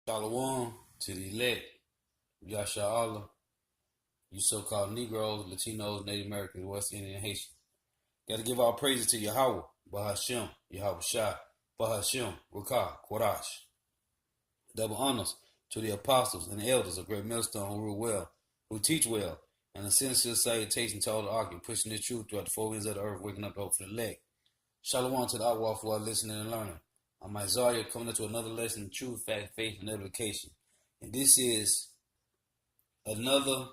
Shalom to the elect, Yasha Allah, you so-called Negroes, Latinos, Native Americans, West Indian, and Haitians. Got to give our praises to Yahweh, Bahashem, Yahweh Shai, Bahashem, Rakah, Quadash. Double honors to the apostles and the elders of Great Millstone who rule well, who teach well, and a sincere salutation to all the argue, pushing the truth throughout the four winds of the earth, waking up the hope for the elect. Shalom to the Awaf who are listening and learning. I'm Isaiah coming into another lesson in truth, fact, faith, and edification. And this is another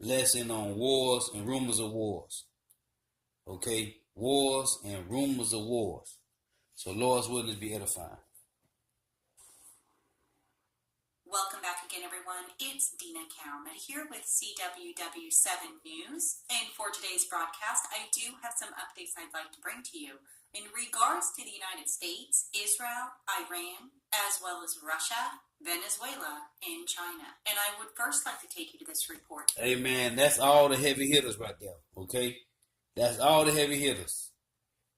lesson on wars and rumors of wars. Okay? Wars and rumors of wars. So Lord's will is be edifying. Welcome back again, everyone. It's Dina Kalman here with CWW7 News. And for today's broadcast, I do have some updates I'd like to bring to you in regards to the United States, Israel, Iran, as well as Russia, Venezuela, and China. And I would first like to take you to this report. Hey, man, that's all the heavy hitters right there, okay? That's all the heavy hitters.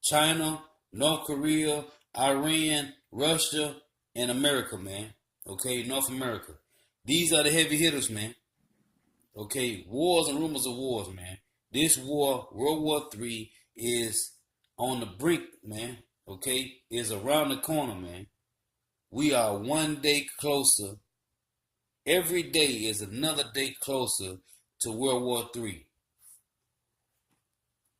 China, North Korea, Iran, Russia, and America, man. Okay, North America. These are the heavy hitters, man. Okay, wars and rumors of wars, man. This war, World War III, is on the brink, man. Okay, is around the corner, man. We are one day closer. Every day is another day closer to World War III.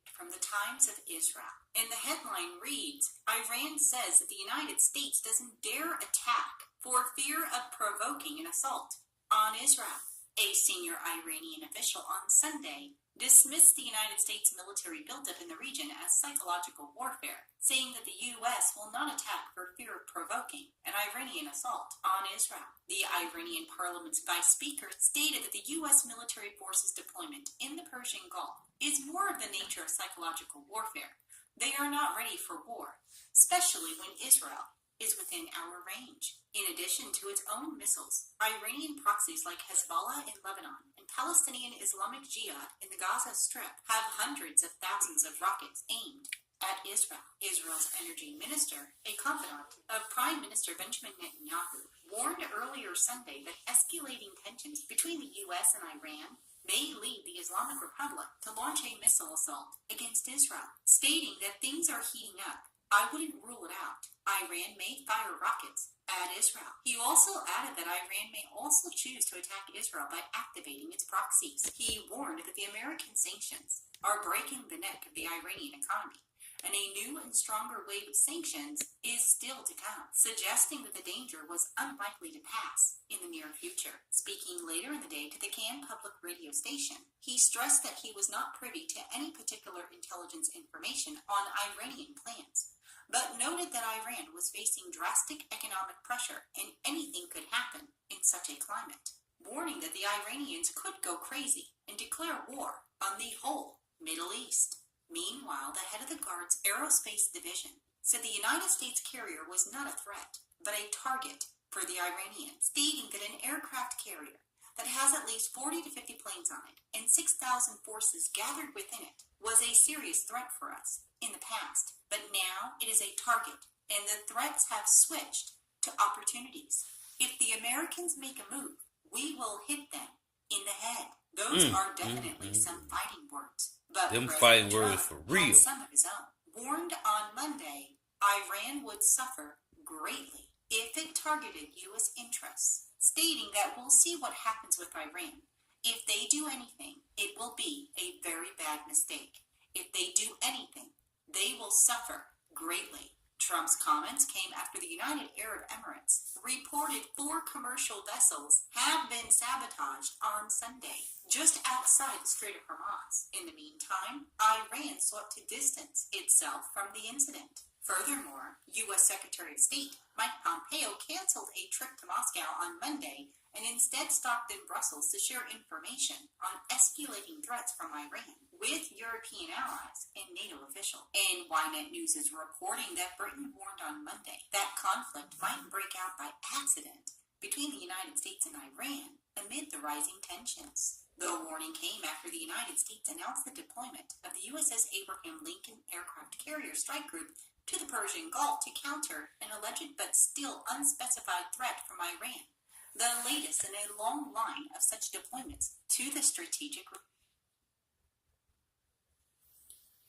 From the Times of Israel. And the headline reads, Iran says that the United States doesn't dare attack for fear of provoking an assault on Israel. A senior Iranian official on Sunday dismissed the United States military buildup in the region as psychological warfare, saying that the U.S. will not attack for fear of provoking an Iranian assault on Israel. The Iranian parliament's vice speaker stated that the U.S. military forces deployment in the Persian Gulf is more of the nature of psychological warfare. They are not ready for war, especially when Israel is within our range. In addition to its own missiles, Iranian proxies like Hezbollah in Lebanon and Palestinian Islamic Jihad in the Gaza Strip have hundreds of thousands of rockets aimed at Israel. Israel's energy minister, a confidant of Prime Minister Benjamin Netanyahu, warned earlier Sunday that escalating tensions between the U.S. and Iran may lead the Islamic Republic to launch a missile assault against Israel, stating that things are heating up. I wouldn't rule it out. Iran may fire rockets at Israel. He also added that Iran may also choose to attack Israel by activating its proxies. He warned that the American sanctions are breaking the neck of the Iranian economy, and a new and stronger wave of sanctions is still to come, suggesting that the danger was unlikely to pass in the near future. Speaking later in the day to the Can public radio station, he stressed that he was not privy to any particular intelligence information on Iranian plans, but noted that Iran was facing drastic economic pressure and anything could happen in such a climate, warning that the Iranians could go crazy and declare war on the whole Middle East. Meanwhile, the head of the Guard's Aerospace Division said the United States carrier was not a threat, but a target for the Iranians, stating that an aircraft carrier that has at least 40 to 50 planes on it and 6,000 forces gathered within it was a serious threat for us in the past, but now it is a target, and the threats have switched to opportunities. If the Americans make a move, we will hit them in the head. Those are definitely some fighting words. But Them President fighting Trump words for real. had some of his own. Warned on Monday, Iran would suffer greatly if it targeted U.S. interests, stating that we'll see what happens with Iran. If they do anything, it will be a very bad mistake. If they do anything, they will suffer greatly. Trump's comments came after the United Arab Emirates reported 4 commercial vessels have been sabotaged on Sunday, just outside the Strait of Hormuz. In the meantime, Iran sought to distance itself from the incident. Furthermore, U.S. Secretary of State Mike Pompeo canceled a trip to Moscow on Monday and instead stopped in Brussels to share information on escalating threats from Iran with European allies and NATO officials. And Ynet News is reporting that Britain warned on Monday that conflict might break out by accident between the United States and Iran amid the rising tensions. The warning came after the United States announced the deployment of the USS Abraham Lincoln aircraft carrier strike group to the Persian Gulf to counter an alleged but still unspecified threat from Iran, the latest in a long line of such deployments to the strategic.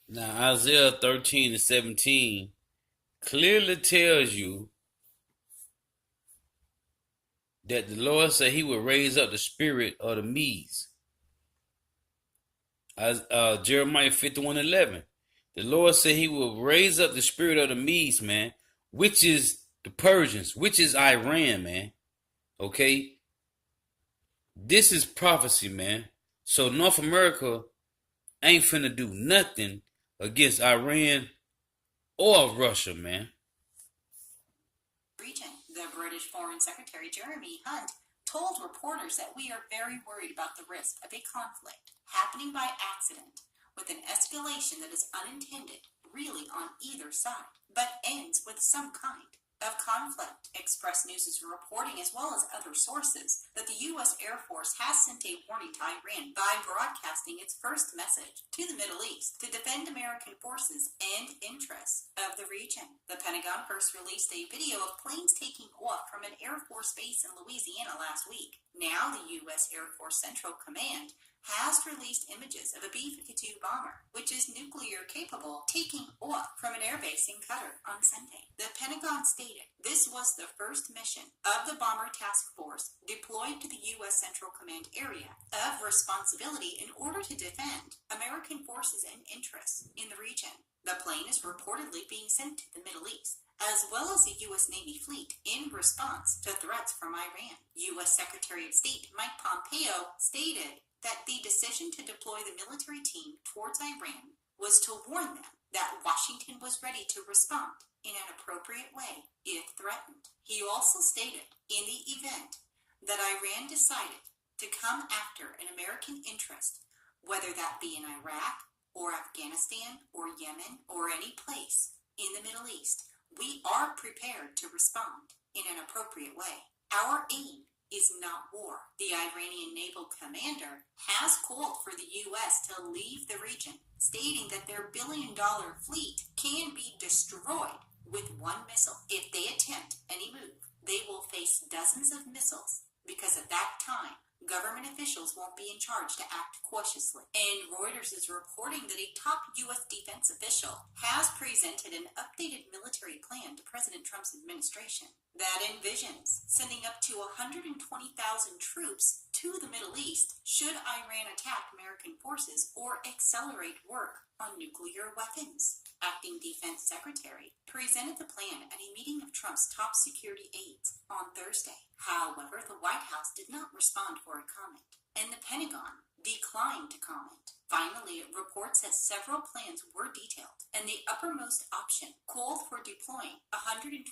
Now, Isaiah 13 and 17 clearly tells you that the Lord said he will raise up the spirit of the Medes. Jeremiah 51:11. The Lord said he will raise up the spirit of the Medes, man, which is the Persians, which is Iran, man. Okay? This is prophecy, man. So North America ain't finna do nothing against Iran or Russia, man. Region. The British Foreign Secretary Jeremy Hunt told reporters that we are very worried about the risk of a conflict happening by accident with an escalation that is unintended really on either side, but ends with some kind of conflict. Express News is reporting, as well as other sources, that the U.S. Air Force has sent a warning to Iran by broadcasting its first message to the Middle East to defend American forces and interests of the region. The Pentagon first released a video of planes taking off from an Air Force base in Louisiana last week. Now the U.S. Air Force Central Command has released images of a B-52 bomber, which is nuclear capable, taking off from an airbase in Qatar on Sunday. The Pentagon stated this was the first mission of the Bomber Task Force deployed to the U.S. Central Command area of responsibility in order to defend American forces and interests in the region. The plane is reportedly being sent to the Middle East, as well as the U.S. Navy fleet, in response to threats from Iran. U.S. Secretary of State Mike Pompeo stated that the decision to deploy the military team towards Iran was to warn them that Washington was ready to respond in an appropriate way if threatened. He also stated in the event that Iran decided to come after an American interest, whether that be in Iraq or Afghanistan or Yemen or any place in the Middle East, we are prepared to respond in an appropriate way. Our aim is not war. The Iranian naval commander has called for the U.S. to leave the region, stating that their billion-dollar fleet can be destroyed with one missile. If they attempt any move, they will face dozens of missiles, because at that time, government officials won't be in charge to act cautiously. And Reuters is reporting that a top U.S. defense official has presented an updated military plan to President Trump's administration that envisions sending up to 120,000 troops to the Middle East should Iran attack American forces or accelerate work on nuclear weapons. Acting Defense Secretary presented the plan at a meeting of Trump's top security aides on Thursday. However, the White House did not respond for a comment, and the Pentagon declined to comment. Finally, it reports that several plans were detailed, and the uppermost option called for deploying 120,000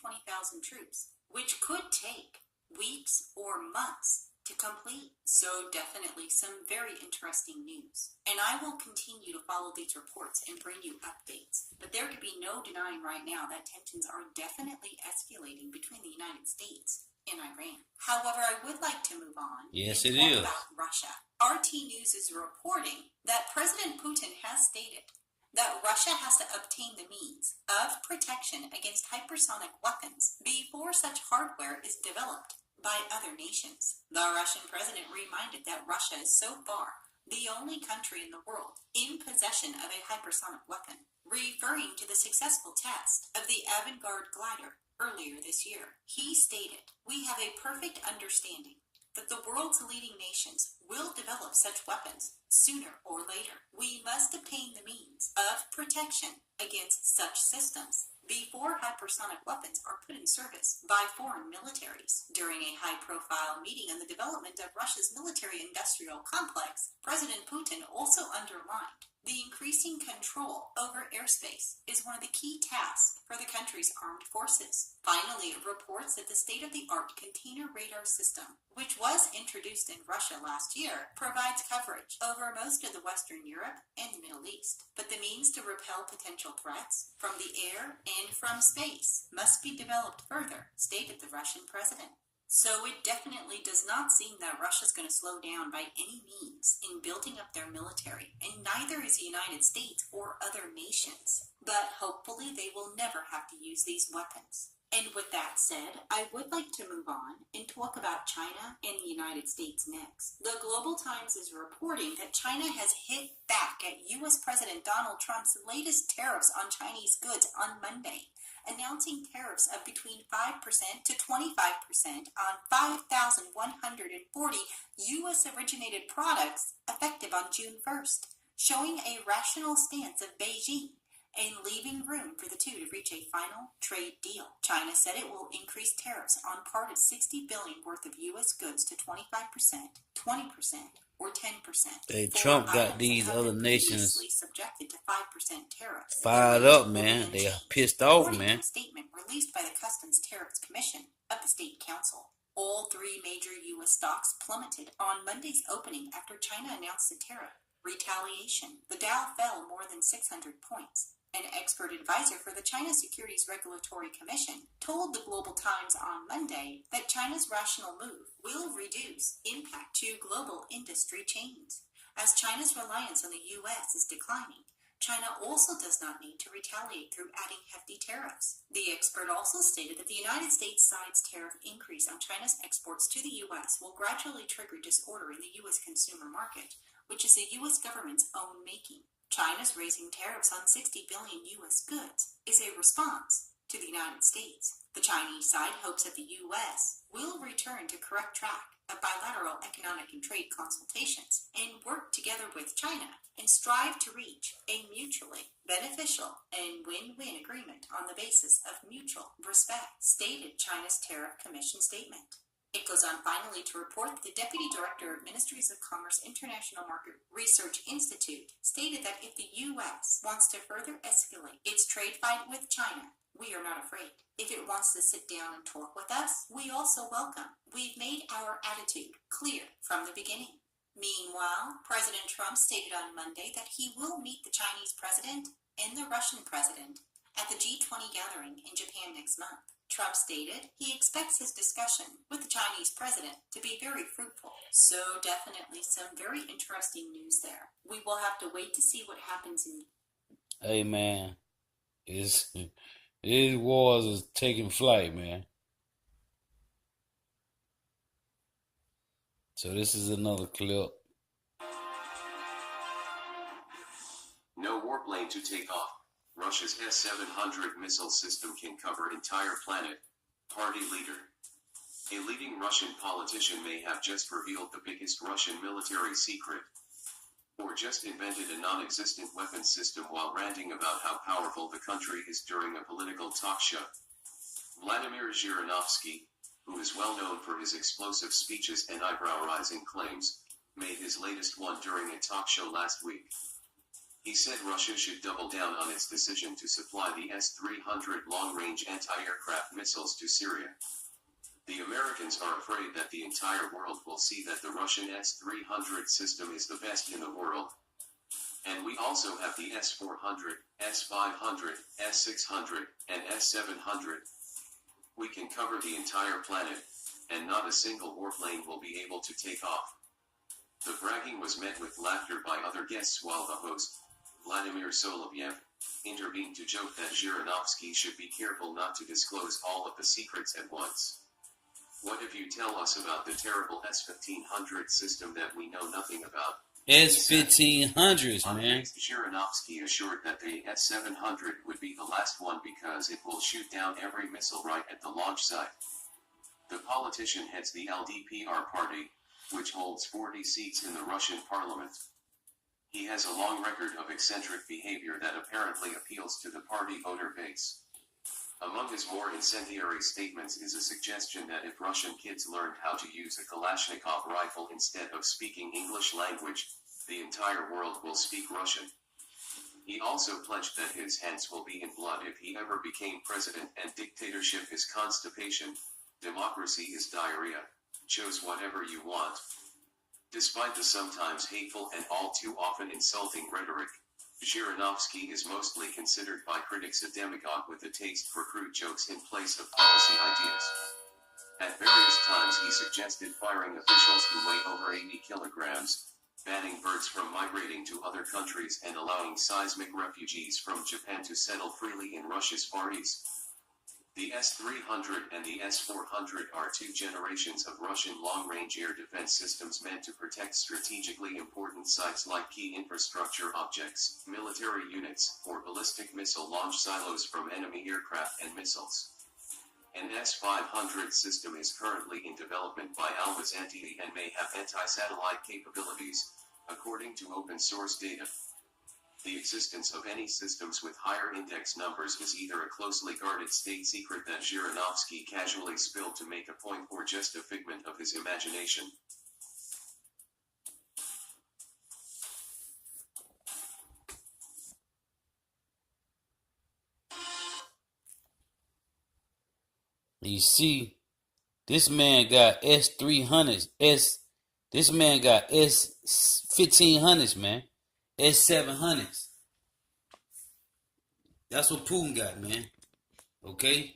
troops, which could take weeks or months to complete. So definitely some very interesting news. And I will continue to follow these reports and bring you updates. But there can be no denying right now that tensions are definitely escalating between the United States and Iran. However, I would like to move on Yes, and it talk is. about Russia. RT News is reporting that President Putin has stated that Russia has to obtain the means of protection against hypersonic weapons before such hardware is developed by other nations. The Russian president reminded that Russia is so far the only country in the world in possession of a hypersonic weapon, referring to the successful test of the Avangard glider earlier this year. He stated, "We have a perfect understanding that the world's leading nations will develop such weapons sooner or later. We must obtain the means of protection against such systems before hypersonic weapons are put in service by foreign militaries." During a high-profile meeting on the development of Russia's military-industrial complex, President Putin also underlined the increasing control over airspace is one of the key tasks for the country's armed forces. Finally, it reports that the state-of-the-art container radar system, which was introduced in Russia last year, provides coverage over most of the Western Europe and the Middle East. But the means to repel potential threats from the air and from space must be developed further, stated the Russian president. So it definitely does not seem that Russia's going to slow down by any means in building up their military, and neither is the United States or other nations. But hopefully they will never have to use these weapons. And with that said, I would like to move on and talk about China and the United States next. The Global Times is reporting that China has hit back at U.S. President Donald Trump's latest tariffs on Chinese goods on Monday, announcing tariffs of between 5% to 25% on 5,140 U.S.-originated products effective on June 1st, showing a rational stance of Beijing and leaving room for the two to reach a final trade deal. China said it will increase tariffs on part of $60 billion worth of U.S. goods to 25%, 20%, or 10%. Hey, Trump got these other nations subjected to 5% tariffs. fired up, man. They are pissed off, man. A statement released by the Customs Tariffs Commission of the State Council. All three major U.S. stocks plummeted on Monday's opening after China announced a tariff retaliation. The Dow fell more than 600 points. An expert advisor for the China Securities Regulatory Commission told the Global Times on Monday that China's rational move will reduce impact to global industry chains. As China's reliance on the U.S. is declining, China also does not need to retaliate through adding hefty tariffs. The expert also stated that the United States side's tariff increase on China's exports to the U.S. will gradually trigger disorder in the U.S. consumer market, which is the U.S. government's own making. China's raising tariffs on 60 billion U.S. goods is a response to the United States. The Chinese side hopes that the U.S. will return to correct track of bilateral economic and trade consultations and work together with China and strive to reach a mutually beneficial and win-win agreement on the basis of mutual respect, stated China's Tariff Commission statement. It goes on finally to report that the Deputy Director of Ministries of Commerce International Market Research Institute stated that if the U.S. wants to further escalate its trade fight with China, we are not afraid. If it wants to sit down and talk with us, we also welcome. We've made our attitude clear from the beginning. Meanwhile, President Trump stated on Monday that he will meet the Chinese president and the Russian president at the G20 gathering in Japan next month. Trump stated he expects his discussion with the Chinese president to be very fruitful. So definitely some very interesting news there. We will have to wait to see what happens in... Hey, man. These wars is taking flight, man. So this is another clip. No warplane to take off. Russia's S-700 missile system can cover entire planet. Party leader. A leading Russian politician may have just revealed the biggest Russian military secret, or just invented a non-existent weapons system while ranting about how powerful the country is during a political talk show. Vladimir Zhirinovsky, who is well known for his explosive speeches and eyebrow-raising claims, made his latest one during a talk show last week. He said Russia should double down on its decision to supply the S-300 long-range anti-aircraft missiles to Syria. The Americans are afraid that the entire world will see that the Russian S-300 system is the best in the world. And we also have the S-400, S-500, S-600, and S-700. We can cover the entire planet, and not a single warplane will be able to take off. The bragging was met with laughter by other guests while the host, Vladimir Solovyev, intervened to joke that Zhirinovsky should be careful not to disclose all of the secrets at once. What if you tell us about the terrible S-1500 system that we know nothing about? S-1500s, man. Zhirinovsky assured that the S-700 would be the last one because it will shoot down every missile right at the launch site. The politician heads the LDPR party, which holds 40 seats in the Russian parliament. He has a long record of eccentric behavior that apparently appeals to the party voter base. Among his more incendiary statements is a suggestion that if Russian kids learned how to use a Kalashnikov rifle instead of speaking English language, the entire world will speak Russian. He also pledged that his hands will be in blood if he ever became president, and dictatorship is constipation, democracy is diarrhea, choose whatever you want. Despite the sometimes hateful and all too often insulting rhetoric, Zhirinovsky is mostly considered by critics a demagogue with a taste for crude jokes in place of policy ideas. At various times, suggested firing officials who weigh over 80 kilograms, banning birds from migrating to other countries and allowing seismic refugees from Japan to settle freely in Russia's Far East. The S-300 and the S-400 are two generations of Russian long-range air defense systems meant to protect strategically important sites like key infrastructure objects, military units, or ballistic missile launch silos from enemy aircraft and missiles. An S-500 system is currently in development by Almaz-Antey and may have anti-satellite capabilities, according to open-source data. The existence of any systems with higher index numbers is either a closely guarded state secret that Zhirinovsky casually spilled to make a point or just a figment of his imagination. You see, this man got S-300s, this man got S-1500s, man. S-700s. That's what Putin got, man. Okay?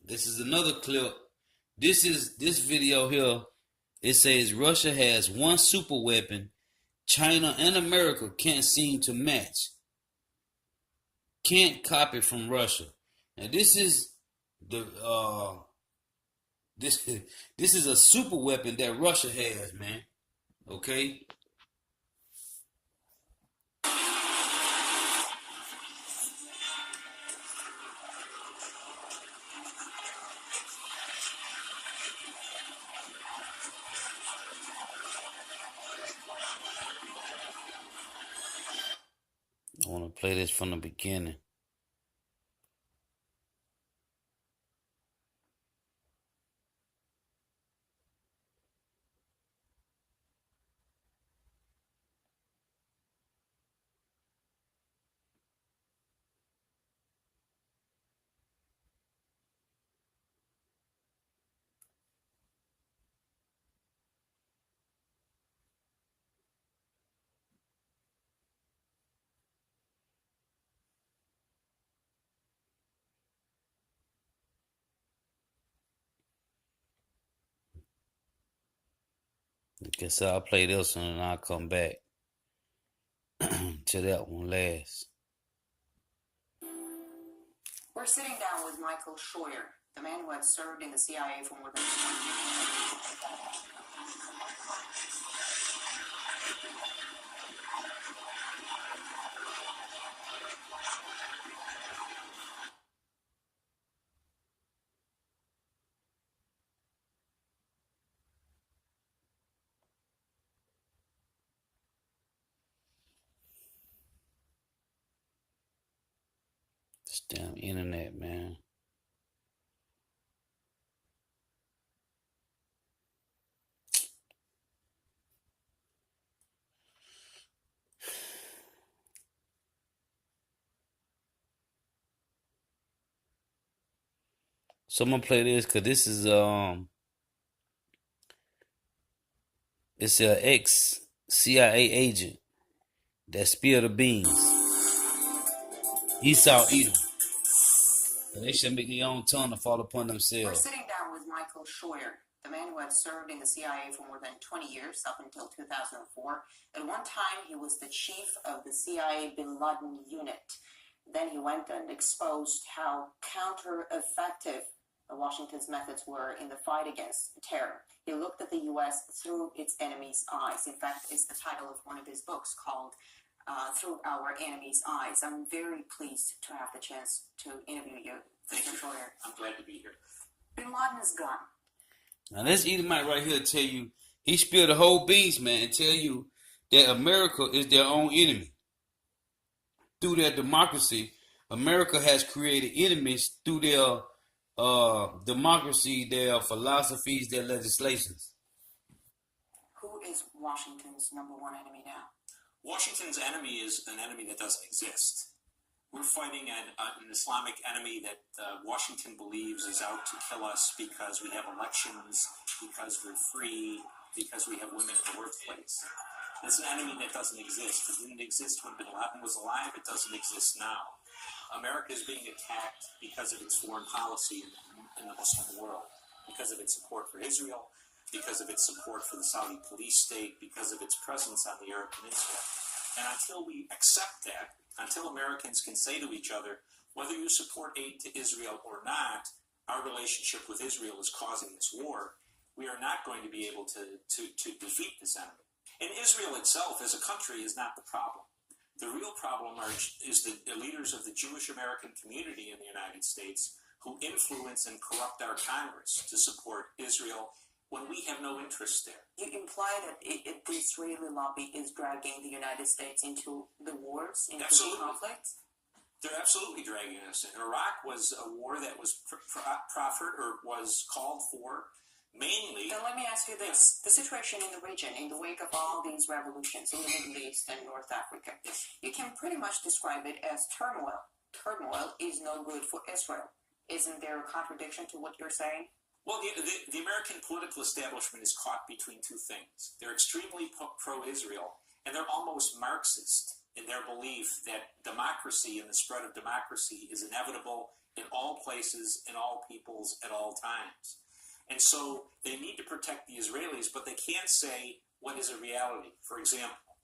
This is another clip. This video here. It says Russia has one super weapon China and America can't seem to match. Can't copy from Russia. And this is the this is a super weapon that Russia has, man. Okay? I want to play this from the beginning. Guess I'll play this one and I'll come back to that one last. We're sitting down with Michael Scheuer, the man who had served in the CIA for more than 20 years. This damn internet, man. So I'm gonna play this because this is it's an ex-CIA agent that spilled the beans. Esau Edom. They should make their own tongue to fall upon We're themselves. sitting down with Michael Scheuer, the man who had served in the CIA for more than 20 years, up until 2004. At one time, he was the chief of the CIA Bin Laden unit. Then he went and exposed how counter-effective Washington's methods were in the fight against terror. He looked at the U.S. through its enemy's eyes. In fact, it's the title of one of his books called Through Our Enemy's Eyes. I'm very pleased to have the chance to interview you, Mr. Scheuer. I'm glad to be here. Bin Laden is gone. Now this Edomite right here tell you, he spilled the whole beans, man, and tell you that America is their own enemy. Through their democracy, America has created enemies through their democracy, their philosophies, their legislations. Who is Washington's number one enemy now? Washington's enemy is an enemy that doesn't exist. We're fighting an Islamic enemy that Washington believes is out to kill us because we have elections, because we're free, because we have women in the workplace. It's an enemy that doesn't exist. It didn't exist when Bin Laden was alive. It doesn't exist now. America is being attacked because of its foreign policy in the Muslim world, because of its support for Israel, because of its support for the Saudi police state, because of its presence on the Arab Peninsula. And until we accept that, until Americans can say to each other, whether you support aid to Israel or not, our relationship with Israel is causing this war, we are not going to be able to defeat this enemy. And Israel itself as a country is not the problem. The real problem is the leaders of the Jewish American community in the United States who influence and corrupt our Congress to support Israel when we have no interest there. You imply that the Israeli lobby is dragging the United States into the wars, into Absolutely. the conflicts? They're absolutely dragging us in. Iraq was a war that was proffered or was called for mainly. Then let me ask you this. The situation in the region, in the wake of all these revolutions in the Middle East and North Africa, you can pretty much describe it as turmoil. Turmoil is no good for Israel. Isn't there a contradiction to what you're saying? Well, the American political establishment is caught between two things. They're extremely pro-Israel, and they're almost Marxist in their belief that democracy and the spread of democracy is inevitable in all places, in all peoples, at all times. And so they need to protect the Israelis, but they can't say what is a reality. For example,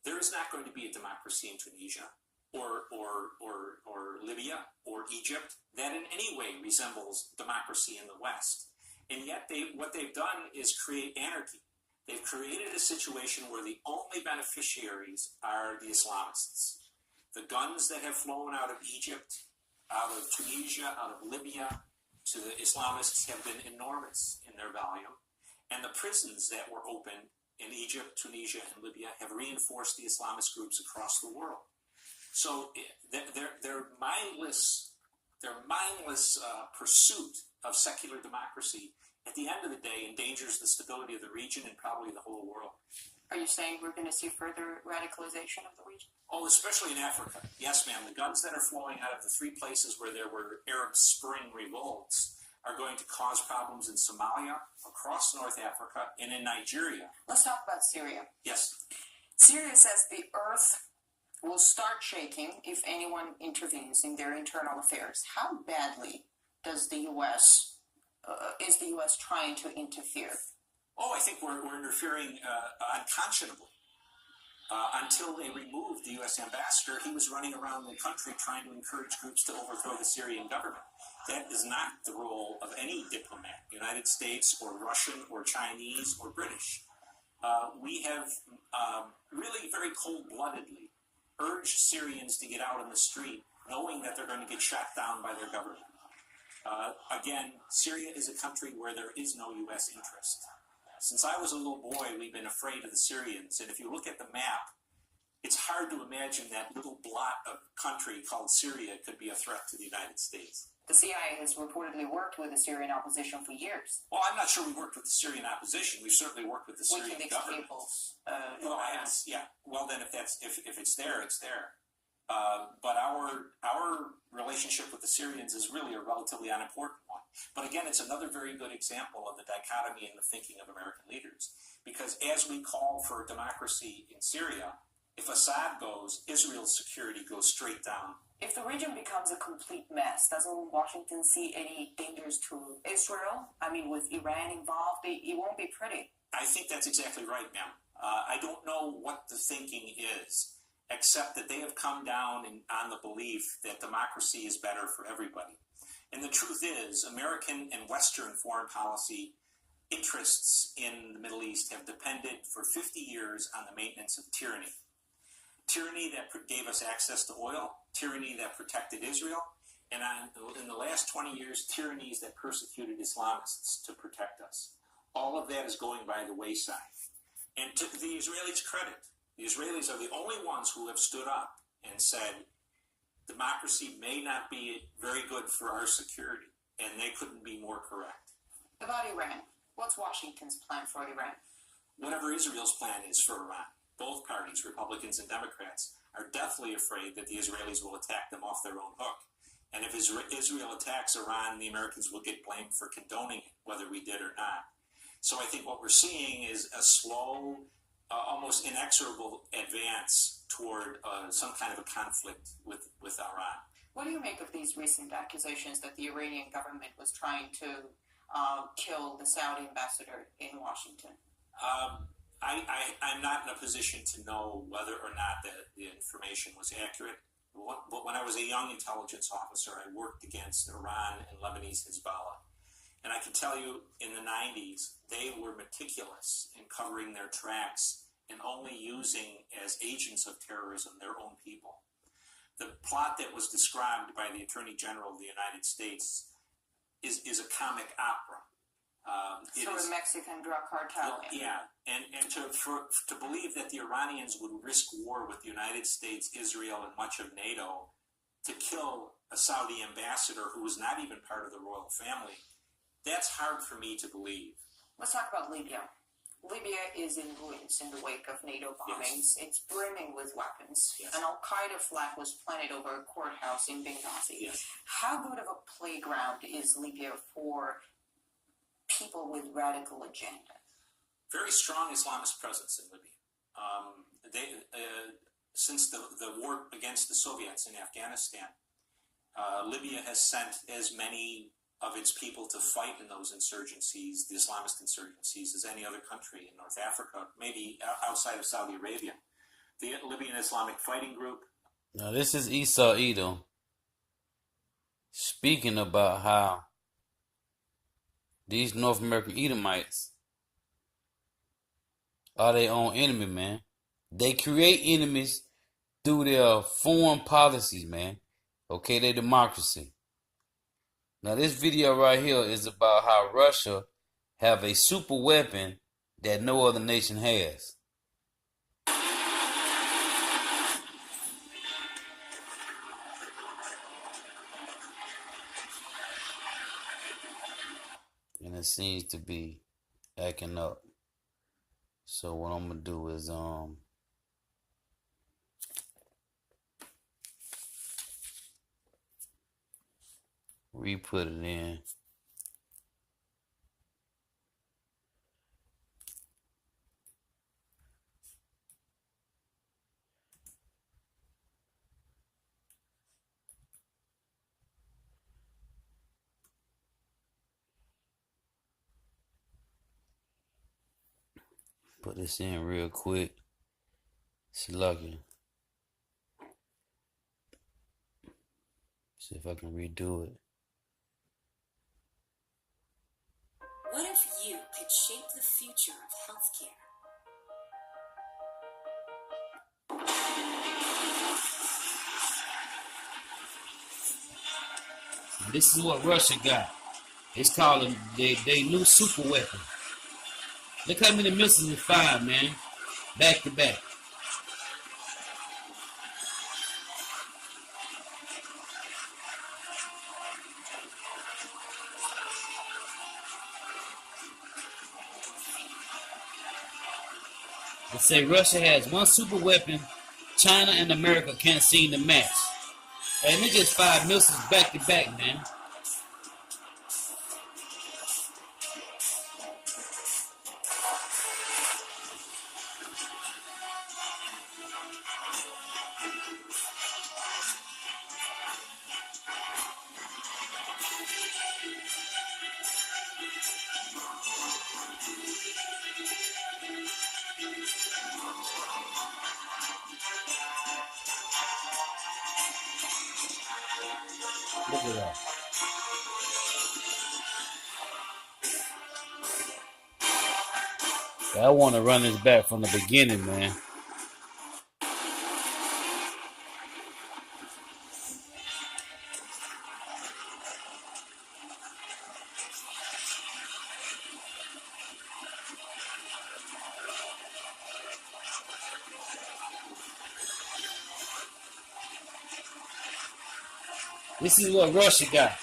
there is not going to be a democracy in Tunisia or Libya or Egypt that in any way resembles democracy in the West. And yet what they've done is create anarchy. They've created a situation where the only beneficiaries are the Islamists. The guns that have flown out of Egypt, out of Tunisia, out of Libya, to the Islamists have been enormous in their volume. And the prisons that were opened in Egypt, Tunisia, and Libya have reinforced the Islamist groups across the world. So their mindless pursuit of secular democracy, at the end of the day, endangers the stability of the region and probably the whole world. Are you saying we're going to see further radicalization of the region? Oh, especially in Africa. Yes, ma'am. The guns that are flowing out of the three places where there were Arab Spring revolts are going to cause problems in Somalia, across North Africa, and in Nigeria. Let's talk about Syria. Yes. Syria says the earth will start shaking if anyone intervenes in their internal affairs. How badly does the U.S. Is the U.S. trying to interfere? Oh, I think we're interfering unconscionably. Until they removed the U.S. ambassador, he was running around the country trying to encourage groups to overthrow the Syrian government. That is not the role of any diplomat, United States or Russian or Chinese or British. We have really very cold-bloodedly urged Syrians to get out in the street, knowing that they're going to get shot down by their government. Again, Syria is a country where there is no U.S. interest. Since I was a little boy, we've been afraid of the Syrians, and if you look at the map, it's hard to imagine that little blot of country called Syria could be a threat to the United States. The CIA has reportedly worked with the Syrian opposition for years. Well, I'm not sure we worked with the Syrian opposition. We've certainly worked with the Syrian government. Well, yeah. Well, then, if it's there, it's there. But our relationship with the Syrians is really a relatively unimportant one. But again, it's another very good example of the dichotomy in the thinking of American leaders. Because as we call for democracy in Syria, if Assad goes, Israel's security goes straight down. If the region becomes a complete mess, doesn't Washington see any dangers to Israel? I mean, with Iran involved, it won't be pretty. I think that's exactly right, ma'am. I don't know what the thinking is, except that they have come down on the belief that democracy is better for everybody. And the truth is, American and Western foreign policy interests in the Middle East have depended for 50 years on the maintenance of tyranny. Tyranny that gave us access to oil, tyranny that protected Israel, and in the last 20 years, tyrannies that persecuted Islamists to protect us. All of that is going by the wayside. And to the Israelis' credit, the Israelis are the only ones who have stood up and said, democracy may not be very good for our security, and they couldn't be more correct. About Iran, what's Washington's plan for Iran? Whatever Israel's plan is for Iran, both parties, Republicans and Democrats, are deathly afraid that the Israelis will attack them off their own hook. And if Israel attacks Iran, the Americans will get blamed for condoning it, whether we did or not. So I think what we're seeing is a slow, almost inexorable advance toward some kind of a conflict with Iran. What do you make of these recent accusations that the Iranian government was trying to kill the Saudi ambassador in Washington? I'm not in a position to know whether or not the information was accurate. But when I was a young intelligence officer, I worked against Iran and Lebanese Hezbollah. And I can tell you, in the 90s, they were meticulous in covering their tracks and only using as agents of terrorism their own people. The plot that was described by the Attorney General of the United States is a comic opera. The Mexican drug cartel. Yeah, and to believe that the Iranians would risk war with the United States, Israel, and much of NATO to kill a Saudi ambassador who was not even part of the royal family, that's hard for me to believe. Let's talk about Libya. Libya is in ruins in the wake of NATO bombings. Yes. It's brimming with weapons. Yes. An Al-Qaeda flag was planted over a courthouse in Benghazi. Yes. How good of a playground is Libya for people with radical agenda? Very strong Islamist presence in Libya. Since the war against the Soviets in Afghanistan, Libya has sent as many of its people to fight in those insurgencies, the Islamist insurgencies, as any other country in North Africa, maybe outside of Saudi Arabia. The Libyan Islamic Fighting Group. Now this is Esau Edom speaking about how these North American Edomites are their own enemy, man. They create enemies through their foreign policies, man. Okay, their democracy. Now this video right here is about how Russia have a super weapon that no other nation has. And it seems to be acting up. So what I'm gonna do is re-put it in. Put this in real quick. See, lucky. See if I can redo it. What if you could shape the future of healthcare? This is what Russia got. It's called their new super weapon. Look how many missiles it fired, man. Back to back. They say Russia has one super weapon China and America can't seem to match. And they just fired missiles back to back, man. Look at that. I want to run this back from the beginning, man. This is what Russia got.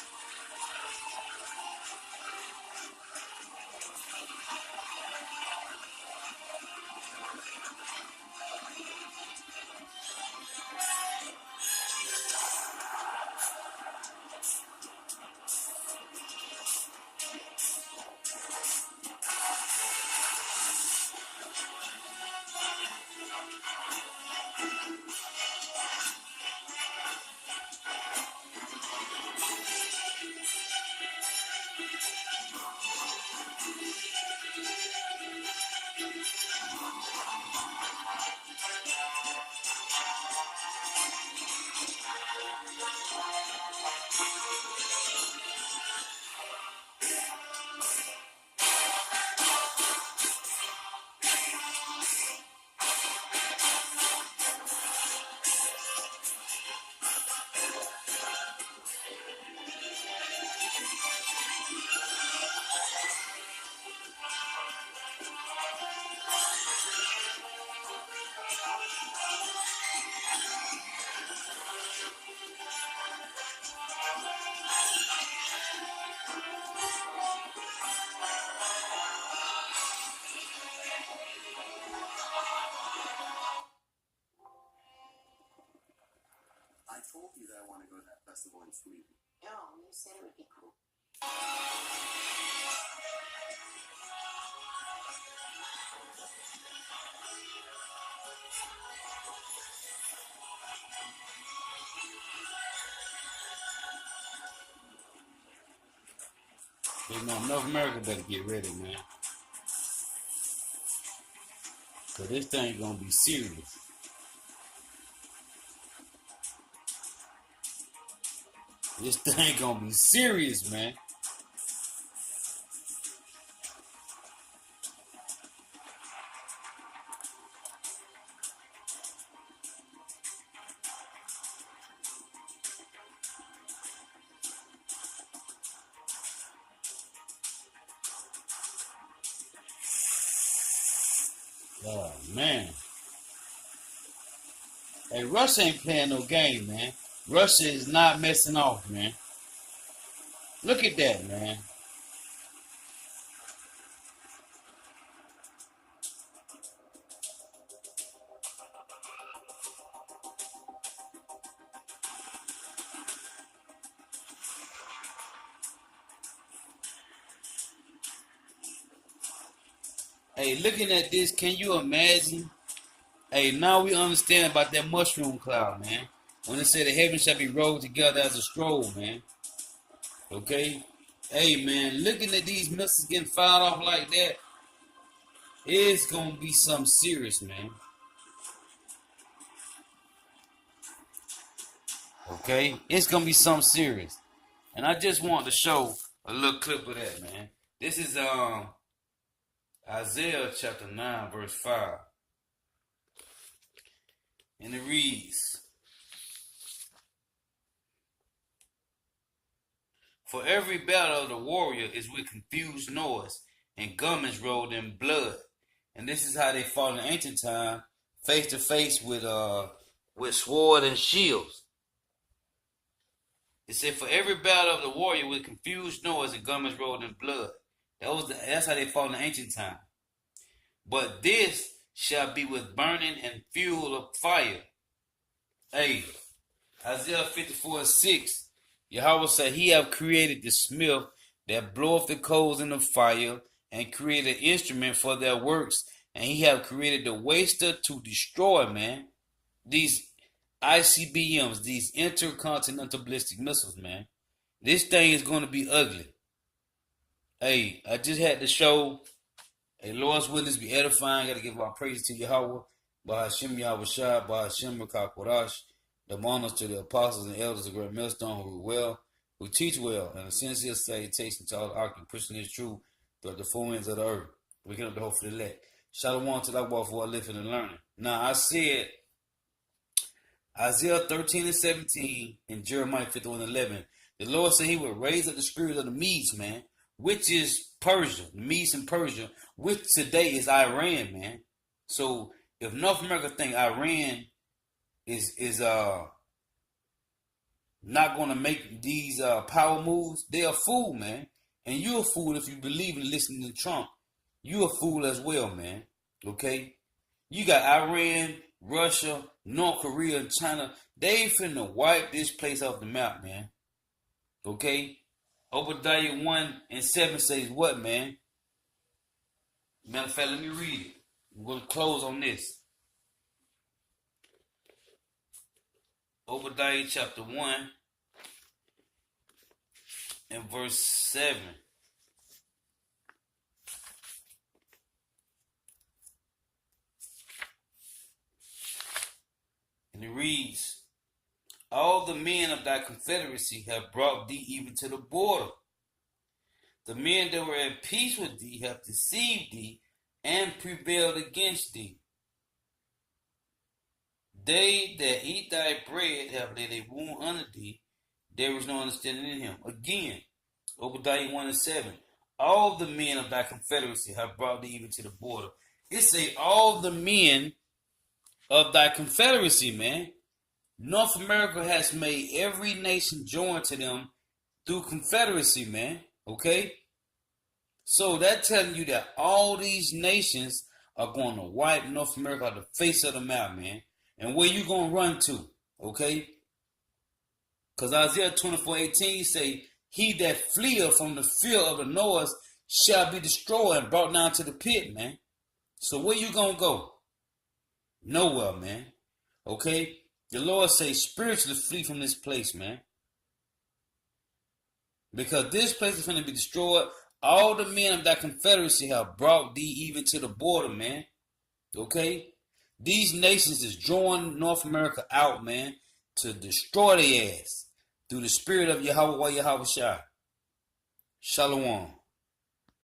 You know, North America better get ready, man. Cause this thing gonna be serious. This thing gonna be serious, man. Oh man. Hey, Russia ain't playing no game, man. Russia is not messing off, man. Look at that, man. Hey, looking at this, can you imagine? Hey, now we understand about that mushroom cloud, man. When it said the heavens shall be rolled together as a scroll, man. Okay? Hey, man, looking at these missiles getting fired off like that, it's gonna be something serious, man. Okay? It's gonna be something serious. And I just want to show a little clip of that, man. This is Isaiah chapter 9, verse 5. And it reads, "For every battle of the warrior is with confused noise, and garments rolled in blood." And this is how they fought in ancient time, face to face with sword and shields. It said, "For every battle of the warrior with confused noise and garments rolled in blood." That's how they fought in ancient time. "But this shall be with burning and fuel of fire." Hey, Isaiah 54:6, Yahweh said, "He have created the smith that bloweth the coals in the fire, and created an instrument for their works, and he have created the waster to destroy," man. These ICBMs, these intercontinental ballistic missiles, man. This thing is going to be ugly. Hey, I just had to show. A Lord's witness be edifying. Got to give our praise to Yahweh. Bahashim Yahweh Shai, Bahashim Rakah Kodash. The honors to the apostles and elders of Great Millstone who teach well, and a sincere salutation to all the ark pushing this truth throughout the four winds of the earth. We can up the hope for the elect. Shalom to that walk for our living and learning. Now, I said Isaiah 13:17 and Jeremiah 51:11. The Lord said he would raise up the spirit of the Medes, man, which is Persia, the Medes and Persia, which today is Iran, man. So if North America think Iran is not going to make these power moves, they're a fool, man. And you're a fool if you believe in listening to Trump. You're a fool as well, man. Okay? You got Iran, Russia, North Korea, and China. They finna wipe this place off the map, man. Okay? Obadiah 1:7 says what, man? Matter of fact, let me read it. We're going to close on this. Obadiah chapter 1 and verse 7. And it reads, "All the men of thy confederacy have brought thee even to the border. The men that were at peace with thee have deceived thee and prevailed against thee. They that eat thy bread have laid a wound under thee. There is no understanding in him." Again, Obadiah 1:7. "All the men of thy confederacy have brought thee even to the border." It say all the men of thy confederacy, man. North America has made every nation join to them through confederacy, man. Okay? So that telling you that all these nations are going to wipe North America off the face of the map, man. And where you going to run to? Okay? Because Isaiah 24:18 say, "He that fleeth from the fear of the noise shall be destroyed and brought down to the pit," man. So where you going to go? Nowhere, man. Okay? The Lord say spiritually flee from this place, man. Because this place is going to be destroyed. All the men of that confederacy have brought thee even to the border, man. Okay? These nations is drawing North America out, man, to destroy their ass through the spirit of Yahweh Yahweh Shai. Shalom.